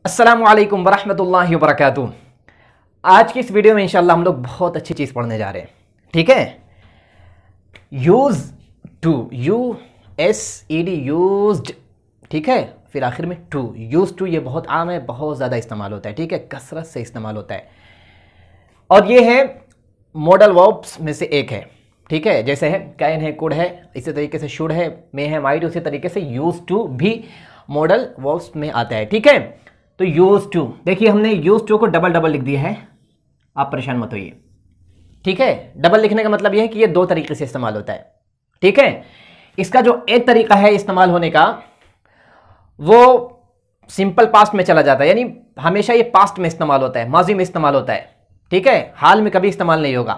अस्सलामु अलैकुम वरहमतुल्लाहि वबरकातुहू। आज की इस वीडियो में इंशाल्लाह हम लोग बहुत अच्छी चीज़ पढ़ने जा रहे हैं। ठीक है, यूज़ टू, USED, यूज्ड। ठीक है, फिर आखिर में टू, यूज टू। ये बहुत आम है, बहुत ज़्यादा इस्तेमाल होता है। ठीक है, कसरत से इस्तेमाल होता है और ये है मॉडल वर्ब्स में से एक है। ठीक है, जैसे है कैन है, कुड है, इसी तरीके से शुड है, मे है, माइट, उसी तरीके से यूज टू भी मॉडल वर्ब्स में आता है। ठीक है, तो यूज टू, देखिए हमने यूज टू को डबल डबल लिख दिया है, आप परेशान मत होइए। ठीक है, डबल लिखने का मतलब यह है कि ये दो तरीके से इस्तेमाल होता है। ठीक है, इसका जो एक तरीका है इस्तेमाल होने का वो सिंपल पास्ट में चला जाता है, यानी हमेशा ये पास्ट में इस्तेमाल होता है, माजी में इस्तेमाल होता है। ठीक है, हाल में कभी इस्तेमाल नहीं होगा,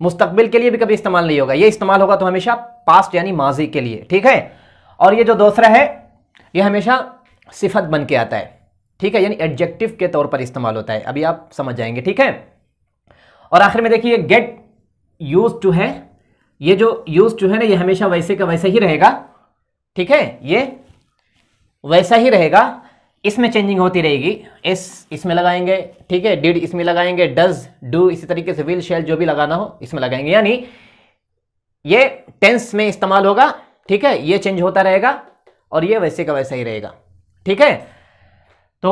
मुस्तकबिल के लिए भी कभी इस्तेमाल नहीं होगा। ये इस्तेमाल होगा तो हमेशा पास्ट यानी माजी के लिए। ठीक है, और ये जो दूसरा है ये हमेशा सिफत बन के आता है। ठीक है, यानी एडजेक्टिव के तौर पर इस्तेमाल होता है, अभी आप समझ जाएंगे। ठीक है, और आखिर में देखिए गेट यूज टू है, ये जो यूज टू है ना ये हमेशा वैसे का वैसे ही रहेगा। ठीक है, ये वैसा ही रहेगा, इसमें चेंजिंग होती रहेगी। एस इसमें लगाएंगे, ठीक है, डिड इसमें लगाएंगे, डज, डू, इसी तरीके से विल, शैल, जो भी लगाना हो इसमें लगाएंगे, यानी ये टेंस में इस्तेमाल होगा। ठीक है, ये चेंज होता रहेगा और ये वैसे का वैसा ही रहेगा। ठीक है, तो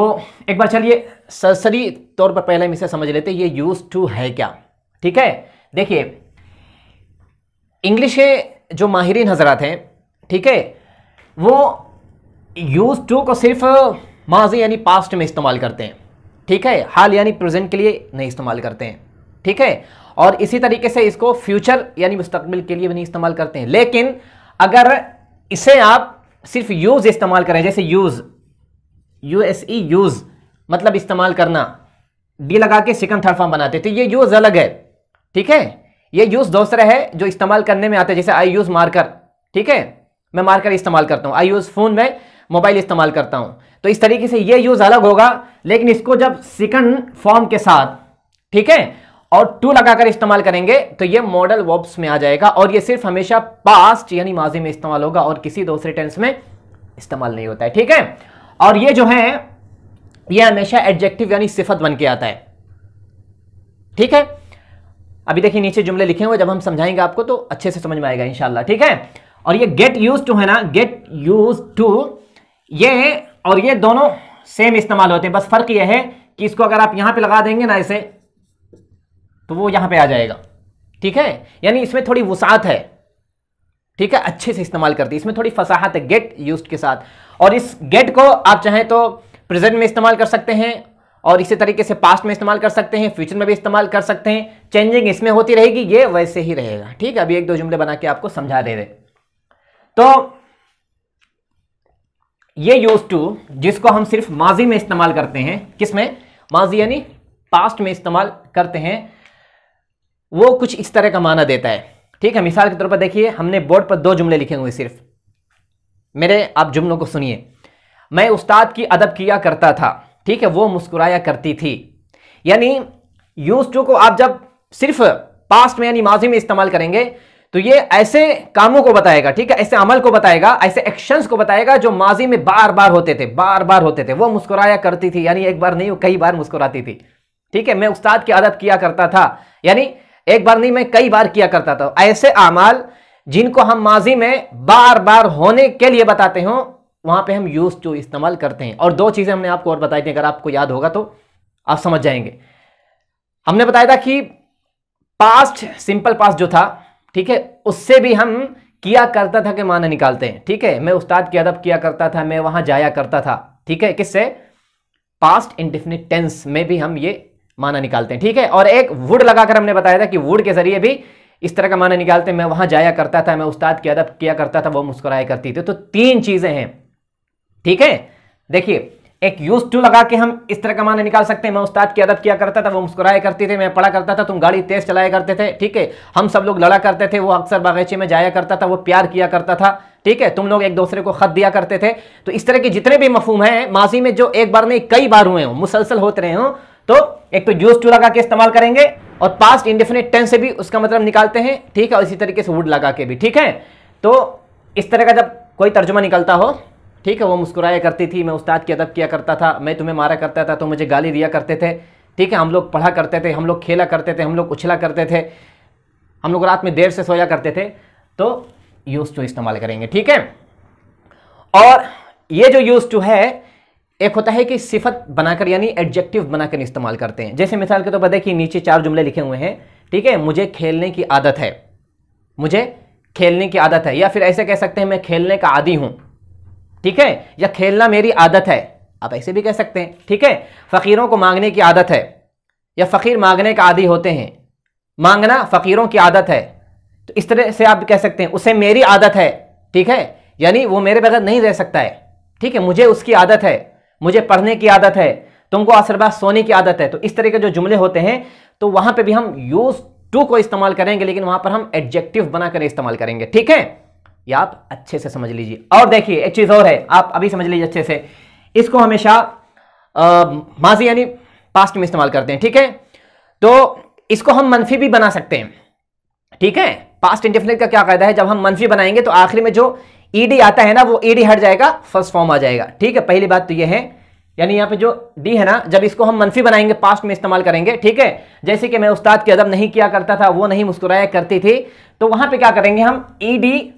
एक बार चलिए सरसरी तौर पर पहले हम इसे समझ लेते हैं, ये यूज टू है क्या। ठीक है, देखिए इंग्लिश के जो माहिरीन हजरात हैं, ठीक है, वो यूज टू को सिर्फ माजी यानी पास्ट में इस्तेमाल करते हैं। ठीक है, हाल यानी प्रेजेंट के लिए नहीं इस्तेमाल करते हैं। ठीक है, और इसी तरीके से इसको फ्यूचर यानी मुस्तकबिल के लिए भी नहीं इस्तेमाल करते हैं। लेकिन अगर इसे आप सिर्फ यूज इस्तेमाल करें, जैसे यूज, USE, यूज मतलब इस्तेमाल करना, डी लगा के सेकंड थर्ड फॉर्म बनाते थे, ये यूज अलग है। ठीक है, ये यूज दूसरा है जो इस्तेमाल करने में आता है, जैसे आई यूज मार्कर। ठीक है, मैं मार्कर इस्तेमाल करता हूं, आई यूज फोन में मोबाइल इस्तेमाल करता हूं, तो इस तरीके से ये यूज अलग होगा। लेकिन इसको जब सेकंड फॉर्म के साथ, ठीक है, और टू लगाकर इस्तेमाल करेंगे तो ये मॉडल वर्ब्स में आ जाएगा और ये सिर्फ हमेशा पास्ट यानी माजी में इस्तेमाल होगा और किसी दूसरे टेंस में इस्तेमाल नहीं होता है। ठीक है, और ये जो है ये हमेशा एडजेक्टिव यानी सिफत बन के आता है। ठीक है, अभी देखिए नीचे जुमले लिखे हुए, जब हम समझाएंगे आपको तो अच्छे से समझ में आएगा इंशाल्लाह। ठीक है, और ये गेट यूज टू है ना, गेट यूज टू, ये और ये दोनों सेम इस्तेमाल होते हैं, बस फर्क ये है कि इसको अगर आप यहां पे लगा देंगे ना ऐसे, तो वो यहां पे आ जाएगा। ठीक है, यानी इसमें थोड़ी वुसाअत है। ठीक है, अच्छे से इस्तेमाल करती है, इसमें थोड़ी फसाहत है गेट यूज्ड के साथ। और इस गेट को आप चाहें तो प्रेजेंट में इस्तेमाल कर सकते हैं और इसी तरीके से पास्ट में इस्तेमाल कर सकते हैं, फ्यूचर में भी इस्तेमाल कर सकते हैं। चेंजिंग इसमें होती रहेगी, ये वैसे ही रहेगा। ठीक है, अभी एक दो जुमले बना के आपको समझा दे रहे। तो ये यूज टू जिसको हम सिर्फ माजी में इस्तेमाल करते हैं, किसमें, माजी यानी पास्ट में इस्तेमाल करते हैं, वो कुछ इस तरह का माना देता है। ठीक है, मिसाल के तौर पर देखिए हमने बोर्ड पर दो जुमले लिखे हुए, सिर्फ मेरे आप जुमलों को सुनिए। मैं उस्ताद की अदब किया करता था, ठीक है, वो मुस्कुराया करती थी। यानी यूज टू को आप जब सिर्फ पास्ट में यानी माजी में इस्तेमाल करेंगे तो ये ऐसे कामों को बताएगा, ठीक है, ऐसे अमल को बताएगा, ऐसे एक्शंस को बताएगा जो माजी में बार बार होते थे, बार बार होते थे। वो मुस्कुराया करती थी यानी एक बार नहीं, वो कई बार मुस्कुराती थी। ठीक है, मैं उस्ताद की अदब किया करता था यानी एक बार नहीं, मैं कई बार किया करता था। ऐसे अमाल जिनको हम माजी में बार बार होने के लिए बताते हो, वहां पे हम यूज टू इस्तेमाल करते हैं। और दो चीजें हमने आपको और बताई थी, अगर आपको याद होगा तो आप समझ जाएंगे। हमने बताया था कि पास्ट, सिंपल पास्ट जो था, ठीक है, उससे भी हम किया करता था के माना निकालते हैं। ठीक है, मैं उस्ताद की अदब किया करता था, मैं वहां जाया करता था। ठीक है, किससे, पास्ट इंडेफिनिट टेंस में भी हम ये माना निकालते हैं। ठीक है, और एक वुड लगाकर हमने बताया था कि वुड के जरिए भी इस तरह का माना निकालते हैं, मैं वहां जाया करता था, मैं उस्ताद की अदब किया करता था, वो मुस्कुराया करती थी। तो तीन चीजें हैं। ठीक है, देखिए एक यूज टू लगा के हम इस तरह का माना निकाल सकते हैं, मैं उस्ताद की अदब किया करता था, वो मुस्कुराया करती थे, मैं पढ़ा करता था, तुम गाड़ी तेज चलाया करते थे। ठीक है, हम सब लोग लड़ा करते थे, वो अक्सर बागीचे में जाया करता था, वो प्यार किया करता था। ठीक है, तुम लोग एक दूसरे को खत दिया करते थे। तो इस तरह के जितने भी मफहूम हैं माजी में जो एक बार नहीं कई बार हुए हो, मुसलसल होते रहे हो, तो एक तो यूज टू लगा के इस्तेमाल करेंगे और पास्ट इंडेफिनिट टेंस से भी उसका मतलब निकालते हैं। ठीक है, और इसी तरीके से वुड लगा के भी। ठीक है, तो इस तरह का जब कोई तर्जुमा निकलता हो ठीक है, वो मुस्कुराया करती थी, मैं उस्ताद की अदब किया करता था, मैं तुम्हें मारा करता था तो मुझे गाली दिया करते थे, ठीक है, हम लोग पढ़ा करते थे, हम लोग खेला करते थे, हम लोग उछला करते थे, हम लोग रात में देर से सोया करते थे, तो यूज्ड टू इस्तेमाल करेंगे। ठीक है, और ये जो यूज्ड टू है, एक होता है कि सिफत बनाकर यानी एडजेक्टिव बनाकर इस्तेमाल करते हैं। जैसे मिसाल के तौर पर देखिए नीचे 4 जुमले लिखे हुए हैं, ठीक है, मुझे खेलने की आदत है, मुझे खेलने की आदत है, या फिर ऐसे कह सकते हैं मैं खेलने का आदी हूं, ठीक है, या खेलना मेरी आदत है, आप ऐसे भी कह सकते हैं। ठीक है, फकीरों को मांगने की आदत है, या फकीर मांगने का आदी होते हैं, मांगना फकीरों की आदत है, तो इस तरह से आप कह सकते हैं उसे मेरी आदत है, ठीक है, यानी वो मेरे बगैर नहीं रह सकता है, ठीक है, मुझे उसकी आदत है, मुझे पढ़ने की आदत है, तुमको असर बाद सोने की आदत है। तो इस तरह के जो जुमले होते हैं तो वहां पे भी हम यूज टू को इस्तेमाल करेंगे, लेकिन वहां पर हम एडजेक्टिव बनाकर इस्तेमाल करेंगे। ठीक है, ये आप अच्छे से समझ लीजिए। और देखिए एक चीज और है, आप अभी समझ लीजिए अच्छे से, इसको हमेशा माजी यानी पास्ट में इस्तेमाल करते हैं। ठीक है, तो इसको हम मनफी भी बना सकते हैं। ठीक है, पास्ट इंडेफिनिट का क्या कायदा है, जब हम मनफी बनाएंगे तो आखिर में जो ईडी आता है ना, वो ईडी हट जाएगा, फर्स्ट फॉर्म आ जाएगा। ठीक है, पहली बात तो ये है, यानी यहाँ पे जो डी है ना, जब इसको हम मनफी बनाएंगे पास्ट में इस्तेमाल करेंगे। ठीक है, जैसे कि मैं उस्ताद की अदब नहीं किया करता था, वो नहीं मुस्कुराया करती थी, तो वहां पे क्या करेंगे हम, ईडी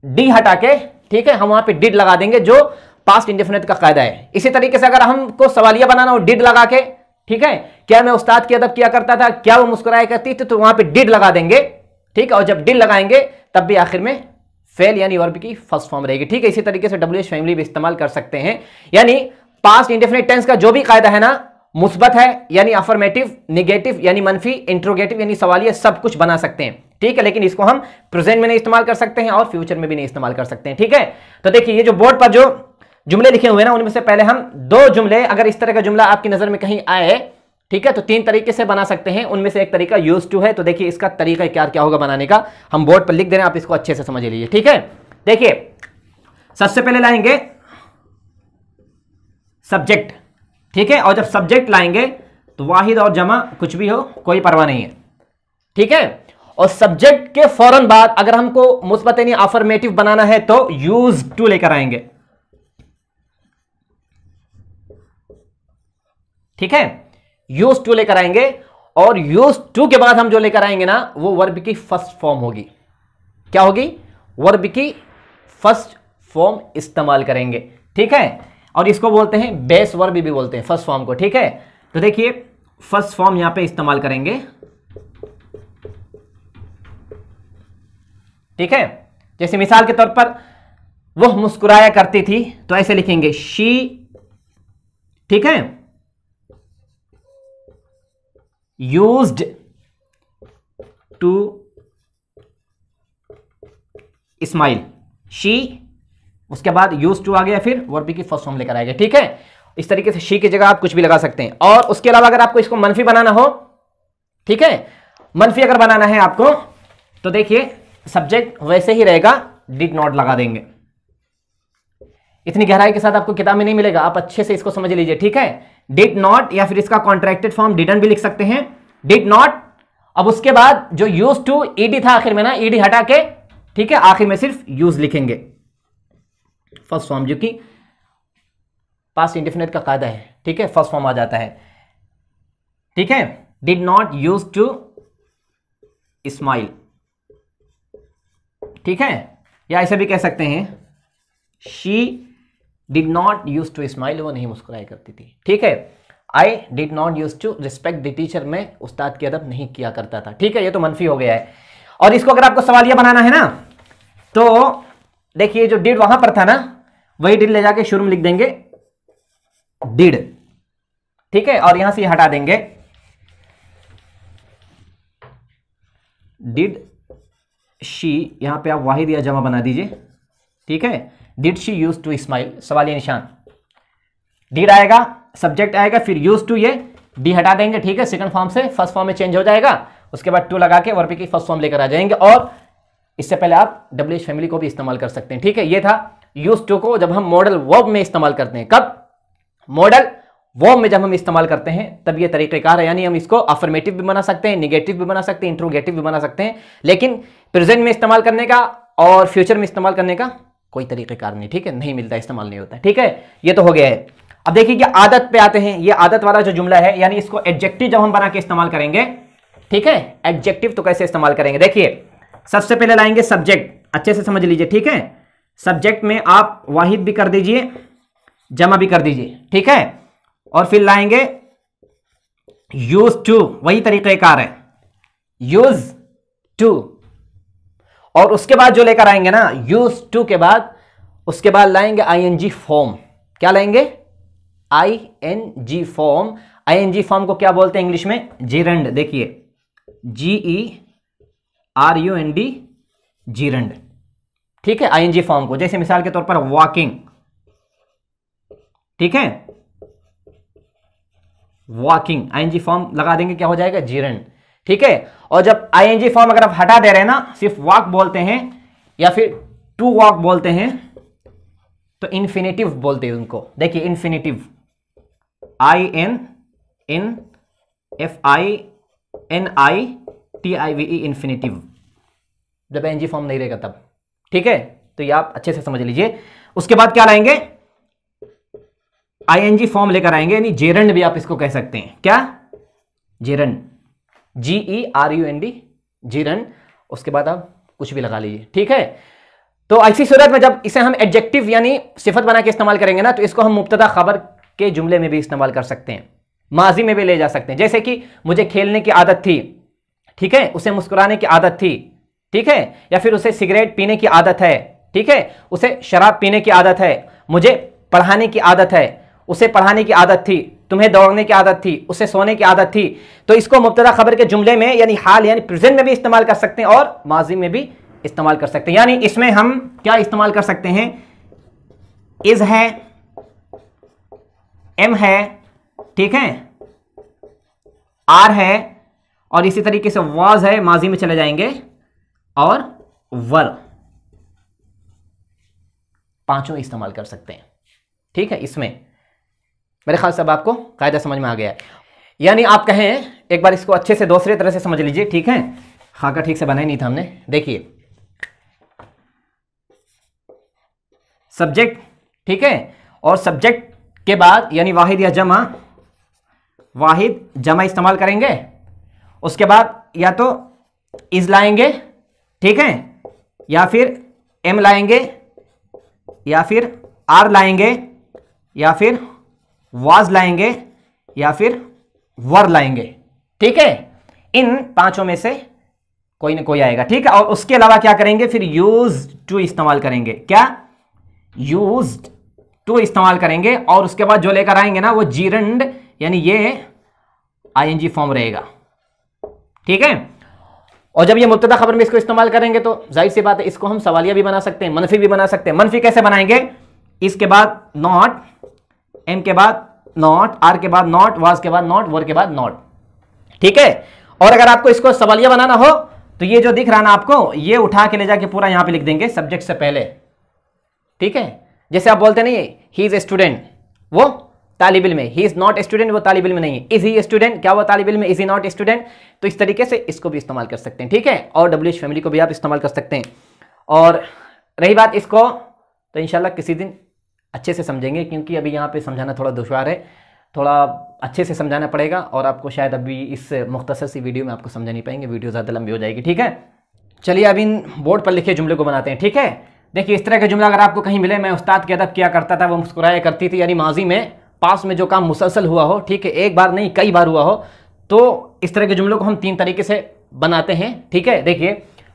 डी हटा के, ठीक है, हम वहां पे डिड लगा देंगे, जो पास्ट इंडेफिनिट का कायदा है। इसी तरीके से अगर हमको सवालिया बनाना हो, डिड लगा के, ठीक है, क्या मैं उस्ताद की अदब किया करता था, क्या वो मुस्कुराया करती थी, तो वहां पे डिड लगा देंगे। ठीक है, और जब डिड लगाएंगे तब भी आखिर में फेल यानी वर्ब की फर्स्ट फॉर्म रहेगी। ठीक है, इसी तरीके से डब्ल्यूएच फैमिली भी इस्तेमाल कर सकते हैं। यानी पास्ट इंडेफिनिट टेंस का जो भी कायदा है ना, मुस्बत है यानी अफर्मेटिव, निगेटिव यानी मनफी, इंट्रोगेटिव यानी सवालिया, सब कुछ बना सकते हैं। ठीक है, लेकिन इसको हम प्रेजेंट में नहीं इस्तेमाल कर सकते हैं और फ्यूचर में भी नहीं इस्तेमाल कर सकते हैं। ठीक है, तो देखिए ये जो बोर्ड पर जो जुमले लिखे हुए हैं ना, उनमें से पहले हम 2 जुमले, अगर इस तरह का जुमला आपकी नजर में कहीं आए, ठीक है, तो 3 तरीके से बना सकते हैं। उनमें से एक तरीका यूज्ड टू है। तो देखिए इसका तरीका क्या होगा बनाने का, हम बोर्ड पर लिख दे रहे हैं, आप इसको अच्छे से समझ लीजिए। ठीक है, देखिए सबसे पहले लाएंगे सब्जेक्ट। ठीक है, और जब सब्जेक्ट लाएंगे तो वाहिद और जमा कुछ भी हो, कोई परवाह नहीं है। ठीक है, और सब्जेक्ट के फौरन बाद अगर हमको मुस्बत यानी अफर्मेटिव बनाना है तो यूज्ड टू लेकर आएंगे। ठीक है, यूज्ड टू लेकर आएंगे, और यूज्ड टू के बाद हम जो लेकर आएंगे ना, वो वर्ब की फर्स्ट फॉर्म होगी। क्या होगी, वर्ब की फर्स्ट फॉर्म इस्तेमाल करेंगे। ठीक है, और इसको बोलते हैं बेस वर्ब भी बोलते हैं फर्स्ट फॉर्म को। ठीक है, तो देखिए फर्स्ट फॉर्म यहां पे इस्तेमाल करेंगे। ठीक है, जैसे मिसाल के तौर पर वह मुस्कुराया करती थी, तो ऐसे लिखेंगे शी। ठीक है, यूज्ड टू स्माइल, शी, उसके बाद यूज्ड टू आ गया, फिर वर्ब की फर्स्ट फॉर्म लेकर आएगा। ठीक है, इस तरीके से शी की जगह आप कुछ भी लगा सकते हैं। और उसके अलावा अगर आपको इसको मनफी बनाना हो, ठीक है, मनफी अगर बनाना है आपको, तो देखिए सब्जेक्ट वैसे ही रहेगा, डिड नॉट लगा देंगे। इतनी गहराई के साथ आपको किताब में नहीं मिलेगा, आप अच्छे से इसको समझ लीजिए। ठीक है, डिड नॉट, या फिर इसका कॉन्ट्रैक्टेड फॉर्म डिडंट भी लिख सकते हैं, डिड नॉट। अब उसके बाद जो यूज्ड टू ईडी था आखिर में ना, ईडी हटा के, ठीक है, आखिर में सिर्फ यूज लिखेंगे फर्स्ट फॉर्म, जो कि पास्ट इंडेफिनिट का कायदा है। ठीक है, फर्स्ट फॉर्म आ जाता है। ठीक है, did not use to smile. ठीक है, या ऐसे भी कह सकते हैं she did not use to smile, वो नहीं मुस्कुराया करती थी। ठीक है, I did not use to respect the teacher, मैं उस्ताद की अदब नहीं किया करता था। ठीक है, ये तो मनफी हो गया है। और इसको अगर आपको सवालिया बनाना है ना, तो देखिए जो डिड वहां पर था ना, वही डिड ले जाके शुरू में लिख देंगे डिड। ठीक है, और यहां से हटा देंगे डिड शी, यहां पे आप वाहिद या जमा बना दीजिए। ठीक है, did she use to smile, सवालिया निशान, डिड आएगा, सब्जेक्ट आएगा, फिर यूज टू, ये डी हटा देंगे। ठीक है, सेकंड फॉर्म से फर्स्ट फॉर्म में चेंज हो जाएगा, उसके बाद टू लगा के वर्ब की फर्स्ट फॉर्म लेकर आ जाएंगे। और इससे पहले आप डब्ल्यूएच फैमिली को भी इस्तेमाल कर सकते हैं। ठीक है, ये था यूज टू को जब हम मॉडल वर्ब में इस्तेमाल करते हैं। कब, मॉडल वर्ब में जब हम इस्तेमाल करते हैं तब ये तरीकेकार है, यानी हम इसको अफर्मेटिव भी बना सकते हैं, निगेटिव भी बना सकते हैं, इंट्रोगेटिव भी बना सकते हैं, लेकिन प्रेजेंट में इस्तेमाल करने का और फ्यूचर में इस्तेमाल करने का कोई तरीक़ेकार नहीं, ठीक है, नहीं मिलता, इस्तेमाल नहीं होता, ठीक है। ये तो हो गया है। अब देखिए कि आदत पे आते हैं। ये आदत वाला जो जुमला है, यानी इसको एडजेक्टिव जब हम बना के इस्तेमाल करेंगे, ठीक है, एडजेक्टिव तो कैसे इस्तेमाल करेंगे, देखिए सबसे पहले लाएंगे सब्जेक्ट, अच्छे से समझ लीजिए, ठीक है। सब्जेक्ट में आप वाहिद भी कर दीजिए, जमा भी कर दीजिए, ठीक है। और फिर लाएंगे यूज टू, वही तरीक़ेकार है, यूज टू। और उसके बाद जो लेकर आएंगे ना यूज टू के बाद, उसके बाद लाएंगे आईएनजी फॉर्म। क्या लाएंगे? ING form. आईएनजी फॉर्म को क्या बोलते हैं इंग्लिश में? जीरंड। देखिए GERUND, जीरंड, ठीक है, आईएनजी फॉर्म को। जैसे मिसाल के तौर पर वॉकिंग, ठीक है, वॉकिंग, आईएनजी फॉर्म लगा देंगे, क्या हो जाएगा? जीरंड, ठीक है। और जब आईएनजी फॉर्म अगर आप हटा दे रहे हैं ना, सिर्फ वॉक बोलते हैं या फिर टू वॉक बोलते हैं, तो इन्फिनेटिव बोलते हैं उनको। देखिए इन्फिनेटिव, INFINITIVE, इन्फिनेटिव, जब आईएनजी फॉर्म नहीं रहेगा तब, ठीक है। तो ये आप अच्छे से समझ लीजिए। उसके बाद क्या लाएंगे? आईएनजी फॉर्म लेकर आएंगे, यानी जेरंड भी आप इसको कह सकते हैं। क्या? Gerund, GERUND, gerund. उसके बाद आप कुछ भी लगा लीजिए, ठीक है। तो ऐसी सूरत में जब इसे हम एडजेक्टिव यानी सिफत बना के इस्तेमाल करेंगे ना, तो इसको हम मुब्तदा खबर के जुमले में भी इस्तेमाल कर सकते हैं, माजी में भी ले जा सकते हैं। जैसे कि मुझे खेलने की आदत थी, ठीक है, उसे मुस्कुराने की आदत थी, ठीक है, या फिर उसे सिगरेट पीने की आदत है, ठीक है, उसे शराब पीने की आदत है, मुझे पढ़ाने की आदत है, उसे पढ़ाने की आदत थी, तुम्हें दौड़ने की आदत थी, उसे सोने की आदत थी। तो इसको मुब्तदा खबर के जुमले में यानी हाल यानी प्रेजेंट में भी इस्तेमाल कर सकते हैं और माजी में भी इस्तेमाल कर सकते हैं। यानी इसमें हम क्या इस्तेमाल कर सकते हैं? इज है, एम है, ठीक है, आर है, और इसी तरीके से वाज है, माजी में चले जाएंगे, और वर, पांचों इस्तेमाल कर सकते हैं, ठीक है। इसमें मेरे ख्याल से अब आपको कायदा समझ में आ गया है। यानी आप कहें, एक बार इसको अच्छे से दूसरी तरह से समझ लीजिए, ठीक है, खाका ठीक से बनाया नहीं था हमने। देखिए सब्जेक्ट, ठीक है, और सब्जेक्ट के बाद यानी वाहिद या जमा, वाहिद जमा इस्तेमाल करेंगे। उसके बाद या तो इज लाएंगे, ठीक है, या फिर एम लाएंगे, या फिर आर लाएंगे, या फिर वाज लाएंगे, या फिर वर लाएंगे, ठीक है। इन पांचों में से कोई ना कोई आएगा, ठीक है। और उसके अलावा क्या करेंगे? फिर यूज टू इस्तेमाल करेंगे। क्या? यूज टू इस्तेमाल करेंगे। और उसके बाद जो लेकर आएंगे ना वो जीरंड, यानी ये आईएनजी फॉर्म रहेगा, ठीक है। और जब ये मुब्तदा खबर में इसको इस्तेमाल करेंगे तो जाहिर सी बात है इसको हम सवालिया भी बना सकते हैं, मनफी भी बना सकते हैं। मनफी कैसे बनाएंगे? इसके बाद नॉट, एम के बाद नॉट, आर के बाद नॉट, वाज के बाद नॉट, वर के बाद नॉट, ठीक है। और अगर आपको इसको सवालिया बनाना हो तो ये जो दिख रहा ना आपको, ये उठा के ले जाके पूरा यहां पे लिख देंगे सब्जेक्ट से पहले, ठीक है। जैसे आप बोलते नहीं ही इज ए स्टूडेंट, वो तालिब इल्म है, he is not a student, वो तालिब इल्म नहीं है। इज ही ए स्टूडेंट, क्या वो तालिब इल्म है? Is he not a student. तो इस तरीके से इसको भी इस्तेमाल कर सकते हैं, ठीक है। और WH फैमिली को भी आप इस्तेमाल कर सकते हैं। और रही बात इसको, तो इंशाल्लाह किसी दिन अच्छे से समझेंगे, क्योंकि अभी यहाँ पे समझाना थोड़ा दुश्वार है, थोड़ा अच्छे से समझाना पड़ेगा। और आपको शायद अभी इस मुख्तसर सी वीडियो में आपको समझा नहीं पाएंगे, वीडियो ज़्यादा लंबी हो जाएगी, ठीक है। चलिए अब इन बोर्ड पर लिखे जुमले को बनाते हैं, ठीक है। देखिए इस तरह के जुमला अगर आपको कहीं मिले, मैं उस्ताद की अदब किया करता था, वो मुस्कुराया करती थी, यानी माजी में, पास में जो काम मुसलसल हुआ हो, ठीक है, एक बार नहीं कई बार हुआ हो, तो इस तरह के जुमलों को हम 3 तरीके से बनाते हैं, ठीक है। देखिए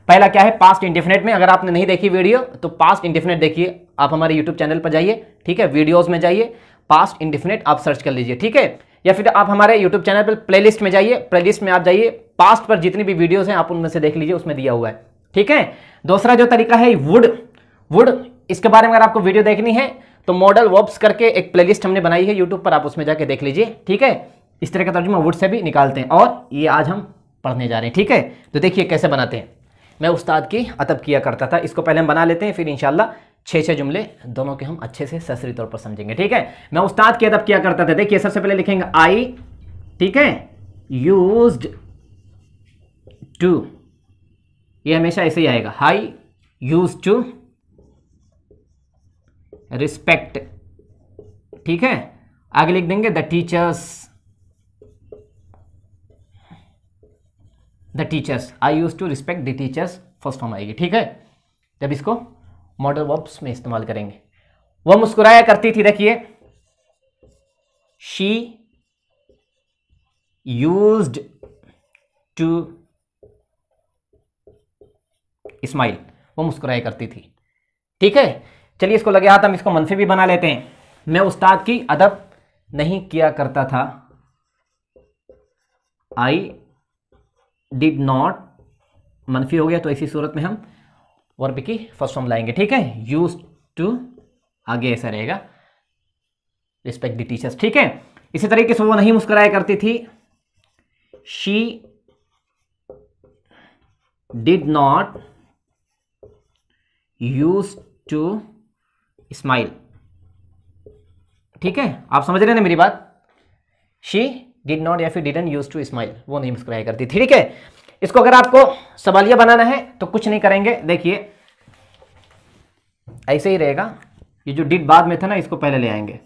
पहला क्या है? पास्ट इंडेफिनिट में। अगर आपने नहीं देखी वीडियो तो पास्ट इंडेफिनिट देखिए, आप हमारे यूट्यूब चैनल पर जाइए, ठीक है, वीडियोस में जाइए, पास्ट इंडेफिनिट आप सर्च कर लीजिए, ठीक है। या फिर आप हमारे यूट्यूब चैनल पर प्लेलिस्ट में जाइए, प्लेलिस्ट में आप जाइए, पास्ट पर जितनी भी वीडियोस हैं आप उनमें से देख लीजिए, उसमें दिया हुआ है, ठीक है। दूसरा जो तरीका है वुड, इसके बारे में अगर आपको वीडियो देखनी है तो मॉडल वर्ब्स करके एक प्लेलिस्ट हमने बनाई है यूट्यूब पर, आप उसमें जाके देख लीजिए, ठीक है। इस तरह का तर्जुमा वुड से भी निकालते हैं, और ये आज हम पढ़ने जा रहे हैं, ठीक है। तो देखिए कैसे बनाते हैं। मैं उस्ताद की अदब किया करता था, इसको पहले हम बना लेते हैं, फिर इंशाल्लाह 6 जुमले दोनों के हम अच्छे से ससरी तौर पर समझेंगे, ठीक है। मैं उस्ताद की अदब किया करता था। देखिए सबसे पहले लिखेंगे आई, ठीक है, यूज्ड टू, ये हमेशा ऐसे ही आएगा, आई यूज्ड टू, रिस्पेक्ट, ठीक है। आगे लिख देंगे the teachers, I use to respect the teachers, first form आएगी, ठीक है। जब इसको मॉडल वर्ब्स में इस्तेमाल करेंगे। वह मुस्कुराया करती थी, देखिए शी यूज्ड टू स्माइल, वो मुस्कुराया करती थी, ठीक है। चलिए इसको लगे हाथ हम इसको मनफी भी बना लेते हैं। मैं उस्ताद की अदब नहीं किया करता था, आई डिड नॉट, मनफी हो गया तो इसी सूरत में हम वर्ब की फर्स्ट फॉर्म लाएंगे, ठीक है। यूज टू आगे ऐसा रहेगा, रिस्पेक्ट द टीचर्स, ठीक है। इसी तरीके से वो नहीं मुस्कुराया करती थी, she did not use to smile, ठीक है। आप समझ रहे हैं ना मेरी बात, शी डिड नॉट या फिर डिडंट यूज टू स्माइल, वो नहीं मुस्कुराया करती थी, ठीक है। इसको अगर आपको सवालिया बनाना है तो कुछ नहीं करेंगे, देखिए ऐसे ही रहेगा। ये जो डिड बाद में था ना, इसको पहले ले आएंगे,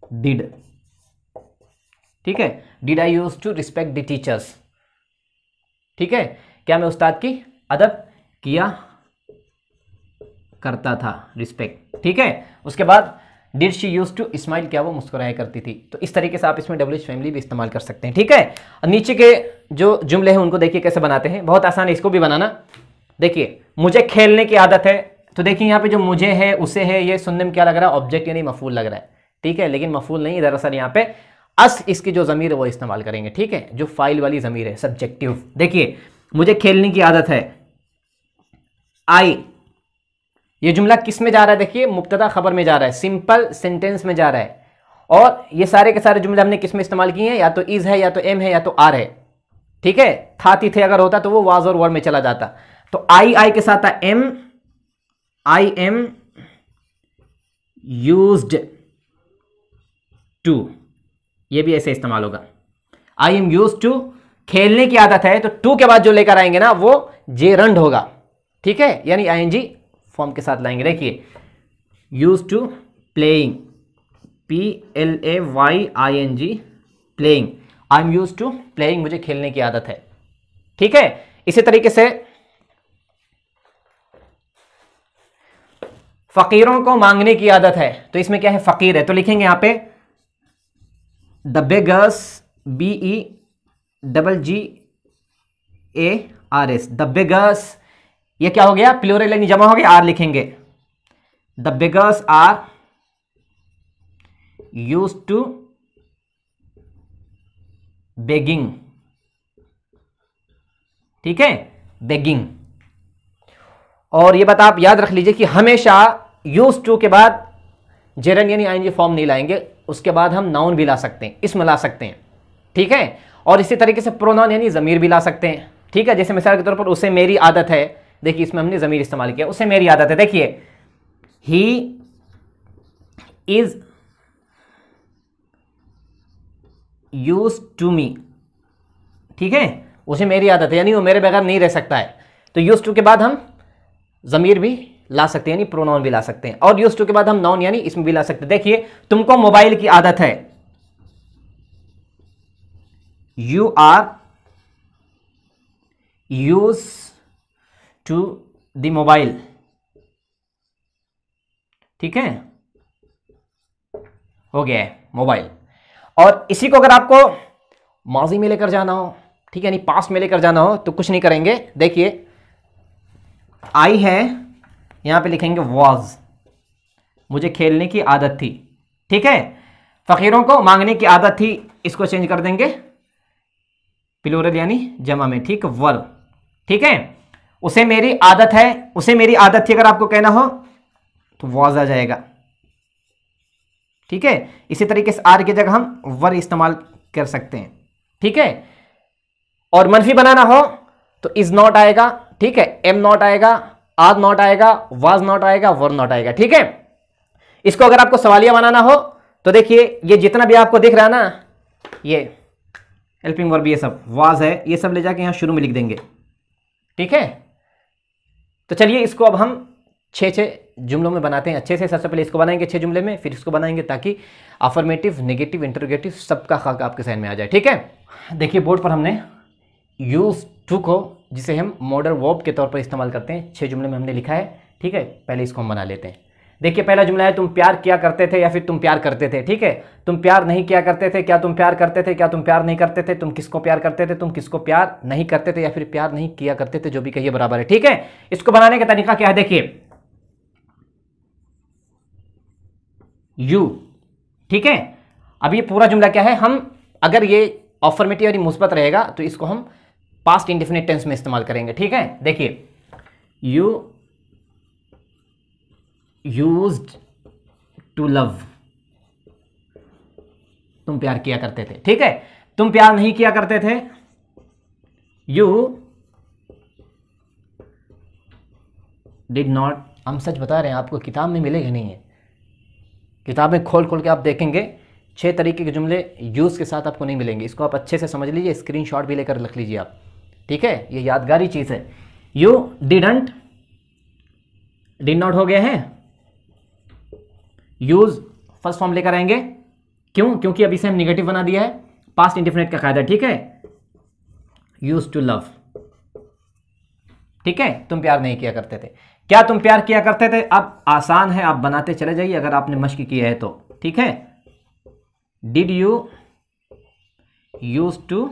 डिड, ठीक है। Did I use to respect the teachers, ठीक है। क्या मैं उस्ताद की अदब किया करता था, रिस्पेक्ट, ठीक है। उसके बाद did she use to smile, क्या वो मुस्कुराया करती थी। तो इस तरीके से आप इसमें डब्ल्यूएच फैमिली भी इस्तेमाल कर सकते हैं, ठीक है। नीचे के जो जुमले हैं उनको देखिए कैसे बनाते हैं, बहुत आसान है इसको भी बनाना। देखिए मुझे खेलने की आदत है, तो देखिए यहाँ पे जो मुझे है, उसे है, ये सुनने में क्या लग रहा है, ऑब्जेक्ट यानी मफूल लग रहा है, ठीक है। लेकिन मफूल नहीं, दरअसल यहाँ पे अस इसकी जो ज़मीर है वो इस्तेमाल करेंगे, ठीक है। जो फाइल वाली ज़मीर है, सब्जेक्टिव। देखिए मुझे खेलने की आदत है, आई, ये जुमला किस में जा रहा है, देखिए मुब्तदा खबर में जा रहा है, सिंपल सेंटेंस में जा रहा है। और ये सारे के सारे जुमले हमने किस में इस्तेमाल किए हैं, या तो इज है, या तो एम है, या तो आर है, ठीक है। था थी थे अगर होता तो वो वाज और वर में चला जाता। तो आई के साथ था am, I am used to, ये भी ऐसे इस्तेमाल होगा। आई एम यूज्ड टू, खेलने की आदत है, तो टू के बाद जो लेकर आएंगे ना वो जेरंड होगा, ठीक है, यानी आईएनजी फॉर्म के साथ लाएंगे। देखिए used to playing, PLAYING, playing, I am used to playing, मुझे खेलने की आदत है, ठीक है। इसी तरीके से फकीरों को मांगने की आदत है, तो इसमें क्या है, फकीर है, तो लिखेंगे यहां पे the beggars, BEGGARS, the beggars, ये क्या हो गया, प्लूरल यानी जमा हो गया, आर लिखेंगे, the beggars are use to begging, ठीक है, बेगिंग। और ये बात आप याद रख लीजिए कि हमेशा यूज टू के बाद जेरन यानी आईएनजी फॉर्म नहीं लाएंगे, उसके बाद हम नाउन भी ला सकते हैं, इसमें ला सकते हैं, ठीक है। और इसी तरीके से प्रोनाउन यानी ज़मीर भी ला सकते हैं, ठीक है। जैसे मिसाल के तौर पर उसे मेरी आदत है, देखिए इसमें हमने ज़मीर इस्तेमाल किया, उसे मेरी आदत है। देखिए he is used to me, ठीक है, उसे मेरी आदत है यानी वो मेरे बगैर नहीं रह सकता है। तो यूज्ड टू के बाद हम ज़मीर भी ला सकते हैं यानी प्रोनाउन भी ला सकते हैं, और यूज्ड टू के बाद हम नाउन यानी इसमें भी ला सकते हैं। देखिए तुमको मोबाइल की आदत है, you are use to the mobile, ठीक है, हो गया है मोबाइल। और इसी को अगर आपको माजी में लेकर जाना हो, ठीक है, यानी पास्ट में लेकर जाना हो, तो कुछ नहीं करेंगे। देखिए आई है, यहां पे लिखेंगे वाज, मुझे खेलने की आदत थी, ठीक है। फकीरों को मांगने की आदत थी, इसको चेंज कर देंगे प्लूरल यानी जमा में, ठीक, वर, ठीक है। उसे मेरी आदत है, उसे मेरी आदत थी अगर आपको कहना हो तो वाज आ जाएगा, ठीक है। इसी तरीके से आर की जगह हम वर इस्तेमाल कर सकते हैं, ठीक है। और मनफी बनाना हो तो इज नॉट आएगा, ठीक है, एम नॉट आएगा, आर नॉट आएगा, वाज नॉट आएगा, वर नॉट आएगा, ठीक है। इसको अगर आपको सवालिया बनाना हो तो देखिए ये जितना भी आपको दिख रहा है ना, ये हेल्पिंग वर्ब, ये सब वाज है, ये सब ले जाके यहां शुरू में लिख देंगे, ठीक है। तो चलिए इसको अब हम छः छः जुमलों में बनाते हैं अच्छे से। सबसे पहले इसको बनाएंगे 6 जुमले में, फिर इसको बनाएंगे ताकि अफर्मेटिव, नेगेटिव, इंटरोगेटिव सबका खाका आपके सहन में आ जाए। ठीक है, देखिए बोर्ड पर हमने यूज टू को, जिसे हम मॉडल वर्ब के तौर पर इस्तेमाल करते हैं, 6 जुमले में हमने लिखा है। ठीक है, पहले इसको हम बना लेते हैं। देखिए पहला जुमला है, तुम प्यार किया करते थे या फिर तुम प्यार करते थे। ठीक है, तुम प्यार नहीं किया करते थे, क्या तुम प्यार करते थे, क्या तुम प्यार नहीं करते थे, तुम किसको प्यार करते थे, तुम किसको प्यार नहीं करते थे, या फिर प्यार नहीं किया करते थे, जो भी कहिए बराबर है। ठीक है, इसको बनाने का तरीका क्या है, देखिए यू। ठीक है, अब ये पूरा जुमला क्या है, हम अगर ये अफर्मेटिव यानी मुस्बत रहेगा तो इसको हम पास्ट इंडेफिनिट टेंस में इस्तेमाल करेंगे। ठीक है, देखिए यू यूज्ड टू लव, तुम प्यार किया करते थे। ठीक है, तुम प्यार नहीं किया करते थे, यू डिड नॉट। हम सच बता रहे हैं, आपको किताब में मिलेगा नहीं है, किताब में खोल खोल के आप देखेंगे 6 तरीके के जुमले यूज के साथ आपको नहीं मिलेंगे। इसको आप अच्छे से समझ लीजिए, स्क्रीनशॉट भी लेकर रख लीजिए आप। ठीक है, ये यादगारी चीज है। यू डिडंट, डिड नॉट हो गया है, यूज फर्स्ट फॉर्म लेकर आएंगे। क्यों? क्योंकि अभी से हम निगेटिव बना दिया है, पास्ट इंडेफिनिट का कायदा। ठीक है, यूज टू लव। ठीक है, तुम प्यार नहीं किया करते थे, क्या तुम प्यार किया करते थे। अब आसान है, आप बनाते चले जाइए अगर आपने मश्क किया है तो। ठीक है, did you use to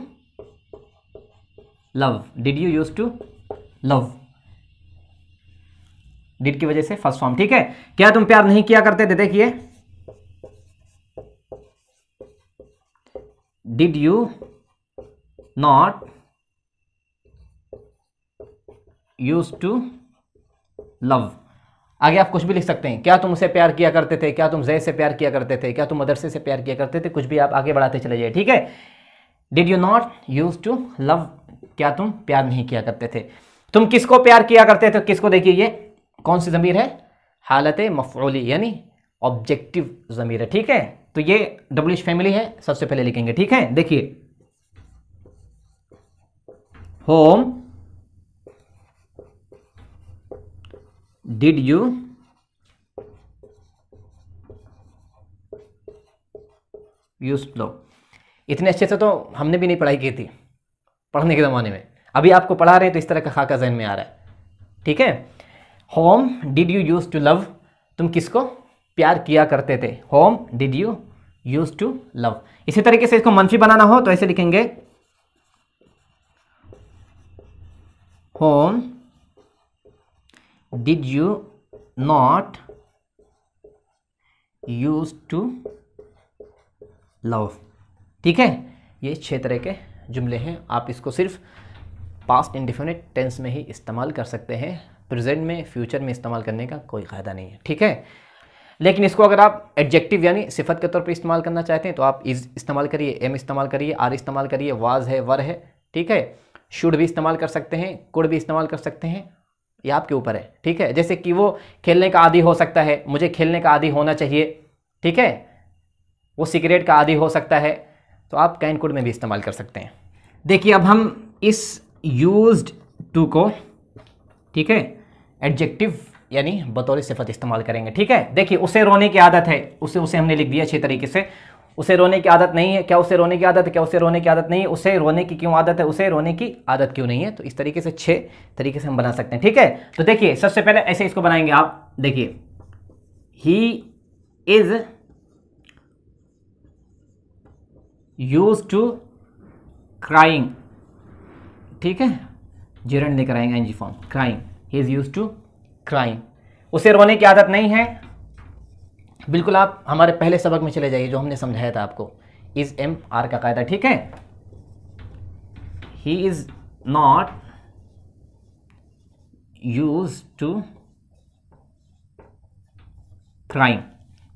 love, did you use to love, did की वजह से फर्स्ट फॉर्म। ठीक है, क्या तुम प्यार नहीं किया करते थे, देखिए did you not use to love. आगे आप कुछ भी लिख सकते हैं, क्या तुम उसे प्यार किया करते थे, क्या तुम जैद से प्यार किया करते थे, क्या तुम मदरसे से प्यार किया करते थे, कुछ भी आप आगे बढ़ाते चले जाइए। ठीक है, did you not use to love, क्या तुम प्यार नहीं किया करते थे। तुम किसको प्यार किया करते थे, किसको, देखिए ये कौन सी ज़मीर है, हालत मफ़ऊली यानी ऑब्जेक्टिव ज़मीर है। ठीक है, तो ये डब्लिश फैमिली है, सबसे पहले लिखेंगे। ठीक है, देखिए whom did you use to love. इतने अच्छे से तो हमने भी नहीं पढ़ाई की थी पढ़ने के ज़माने में, अभी आपको पढ़ा रहे हैं तो इस तरह का खाका ज़हन में आ रहा है। ठीक है, whom did you use to love, तुम किसको प्यार किया करते थे, whom did you use to love. इसी तरीके से इसको मनफी बनाना हो तो ऐसे लिखेंगे, whom did you not use to love. ठीक है, ये 6 तरह के जुमले हैं, आप इसको सिर्फ पास्ट इंडेफिनिट टेंस में ही इस्तेमाल कर सकते हैं, प्रेजेंट में, फ्यूचर में इस्तेमाल करने का कोई फ़ायदा नहीं है। ठीक है, लेकिन इसको अगर आप एडजेक्टिव यानी सिफत के तौर पर इस्तेमाल करना चाहते हैं तो आप इज़ इस्तेमाल करिए, एम इस्तेमाल करिए, आर इस्तेमाल करिए, वाज है, वर है। ठीक है, शुड भी इस्तेमाल कर सकते हैं, कुड भी इस्तेमाल कर सकते हैं, ये आपके ऊपर है। ठीक है, जैसे कि वो खेलने का आदी हो सकता है, मुझे खेलने का आदी होना चाहिए। ठीक है, वो सिगरेट का आदी हो सकता है, तो आप कैन कुड में भी इस्तेमाल कर सकते हैं। देखिए अब हम इस यूज्ड टू को, ठीक है, एडजेक्टिव यानी बतौर सिफत इस्तेमाल करेंगे। ठीक है, देखिए उसे रोने की आदत है, उसे हमने लिख दिया अच्छे तरीके से। उसे रोने की आदत नहीं है, क्या उसे रोने की आदत है, क्या उसे रोने की आदत नहीं है, उसे रोने की क्यों आदत है, उसे रोने की आदत क्यों नहीं है। तो इस तरीके से 6 तरीके से हम बना सकते हैं। ठीक है, तो देखिए सबसे पहले ऐसे इसको बनाएंगे आप, देखिए he is use to crying. ठीक है, जेरंड लेकर आएंगे NG form, crying, he is use to crying. उसे रोने की आदत नहीं है, बिल्कुल आप हमारे पहले सबक में चले जाइए जो हमने समझाया था आपको, इज एम आर का कायदा। ठीक है, he is not use to crime.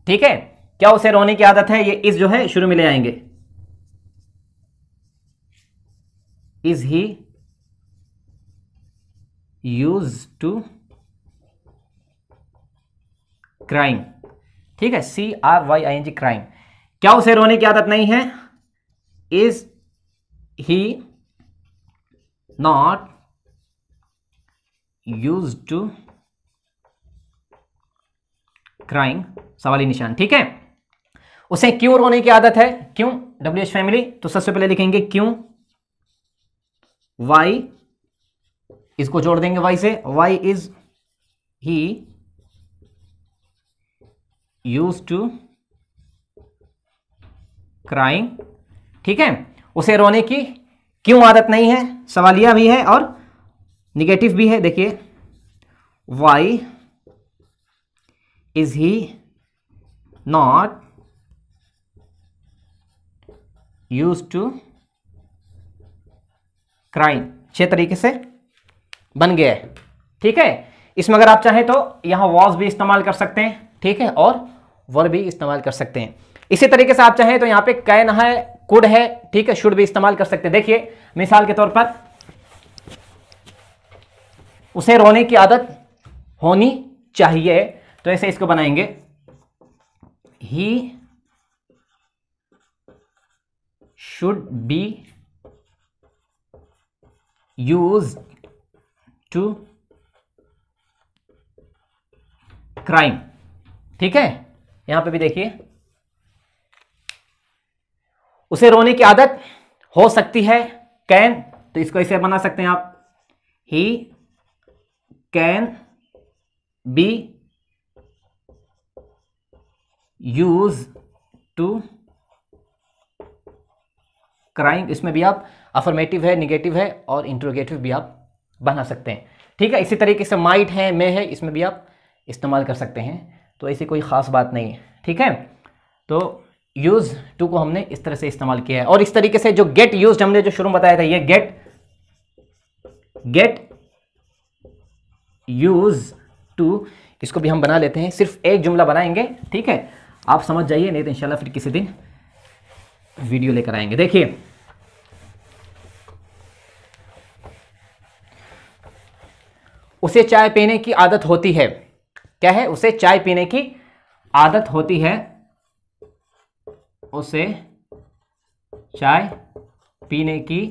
ठीक है, क्या उसे रोने की आदत है, ये इज जो है शुरू में ले आएंगे, is he use to crime. ठीक है, CRYING क्राइम। क्या उसे रोने की आदत नहीं है, is he not use to crying, सवाली निशान, ठीक है। उसे क्यों रोने की आदत है, क्यों, WH फैमिली, तो सबसे पहले लिखेंगे क्यों, वाई, इसको जोड़ देंगे वाई से, why is he used to crying, ठीक है। उसे रोने की क्यों आदत नहीं है, सवालिया भी है और निगेटिव भी है। देखिए, why is he not used to crying, 6 तरीके से बन गया है, ठीक है। इसमें अगर आप चाहें तो यहां वॉज भी इस्तेमाल कर सकते हैं, ठीक है, और वर्ब भी इस्तेमाल कर सकते हैं। इसी तरीके से आप चाहें तो यहां पे कैन है, कुड है, ठीक है, शुड भी इस्तेमाल कर सकते हैं। देखिए मिसाल के तौर पर, उसे रोने की आदत होनी चाहिए, तो ऐसे इसको बनाएंगे, he should be used to crime, ठीक है। यहां पे भी देखिए, उसे रोने की आदत हो सकती है, कैन, तो इसको ऐसे बना सकते हैं आप, he can be use to crime. इसमें भी आप अफर्मेटिव है, निगेटिव है और इंट्रोगेटिव भी आप बना सकते हैं, ठीक है। इसी तरीके से माइट है, मे है, इसमें भी आप इस्तेमाल कर सकते हैं, तो ऐसी कोई ख़ास बात नहीं है, ठीक है। तो यूज टू को हमने इस तरह से इस्तेमाल किया है। और इस तरीके से जो गेट यूज्ड हमने जो शुरू में बताया था, ये गेट यूज टू, इसको भी हम बना लेते हैं, सिर्फ एक जुमला बनाएंगे, ठीक है। आप समझ जाइए, नहीं तो इंशाल्लाह फिर किसी दिन वीडियो लेकर आएंगे। देखिए, उसे चाय पीने की आदत होती है, क्या है, उसे चाय पीने की आदत होती है, उसे चाय पीने की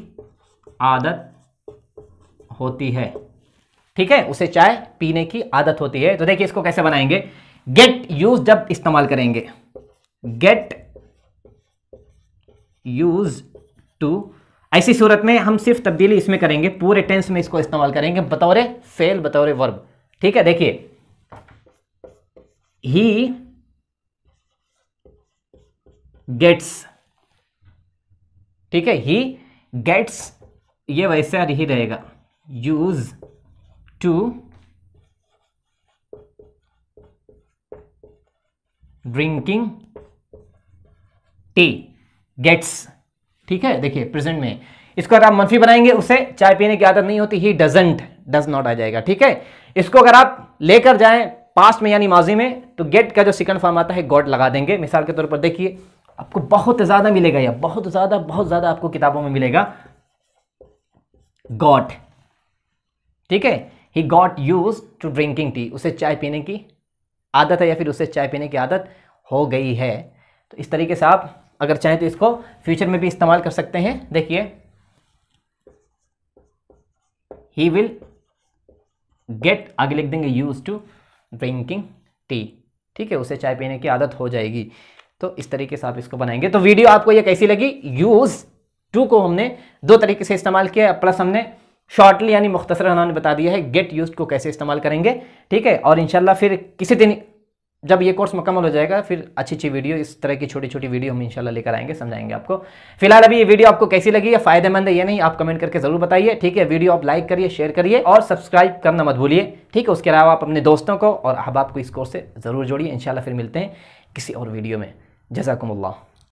आदत होती है, ठीक है, उसे चाय पीने की आदत होती है। तो देखिए इसको कैसे बनाएंगे, गेट यूज जब इस्तेमाल करेंगे, गेट यूज टू, ऐसी सूरत में हम सिर्फ तब्दीली इसमें करेंगे, पूरे टेंस में इसको इस्तेमाल करेंगे बतौर फेल, बतौर वर्ब, ठीक है। देखिए, ही गेट्स, ठीक है, ही गेट्स, ये वैसा ही रहेगा, use to drinking tea, gets, ठीक है। देखिए प्रेजेंट में इसको अगर आप मनफी बनाएंगे, उसे चाय पीने की आदत नहीं होती, ही डजंट, डज नॉट आ जाएगा, ठीक है। इसको अगर आप लेकर जाएं पास्ट में यानी माजी में, तो गेट का जो सेकंड फॉर्म आता है गॉट लगा देंगे। मिसाल के तौर पर देखिए, आपको बहुत ज्यादा मिलेगा, या बहुत ज्यादा आपको किताबों में मिलेगा गॉट, ठीक है। ही got use to drinking tea, उसे चाय पीने की आदत है, या फिर उसे चाय पीने की आदत हो गई है। तो इस तरीके से आप अगर चाहें तो इसको फ्यूचर में भी इस्तेमाल कर सकते हैं। देखिए, ही विल गेट, आगे लिख देंगे यूज टू ड्रिंकिंग टी, ठीक है, उसे चाय पीने की आदत हो जाएगी। तो इस तरीके से आप इसको बनाएंगे। तो वीडियो आपको ये कैसी लगी, यूज टू को हमने 2 तरीके से इस्तेमाल किया, प्लस हमने शॉर्टली यानी मुख्तसर उन्होंने बता दिया है गेट यूज्ड को कैसे इस्तेमाल करेंगे, ठीक है। और इंशाल्लाह फिर किसी दिन जब ये कोर्स मुकम्मल हो जाएगा, फिर अच्छी वीडियो, इस तरह की छोटी वीडियो हम इंशाल्लाह लेकर आएंगे, समझाएंगे आपको। फिलहाल अभी ये वीडियो आपको कैसी लगी, या फायदेमंद है या नहीं, आप कमेंट करके जरूर बताइए, ठीक है। वीडियो आप लाइक करिए, शेयर करिए और सब्सक्राइब करना मत भूलिए, ठीक है। उसके अलावा आप अपने दोस्तों को और अहबाब को इस कोर्स से जरूर जोड़िए। इंशाल्लाह फिर मिलते हैं किसी और वीडियो में। जज़ाकुमुल्लाह।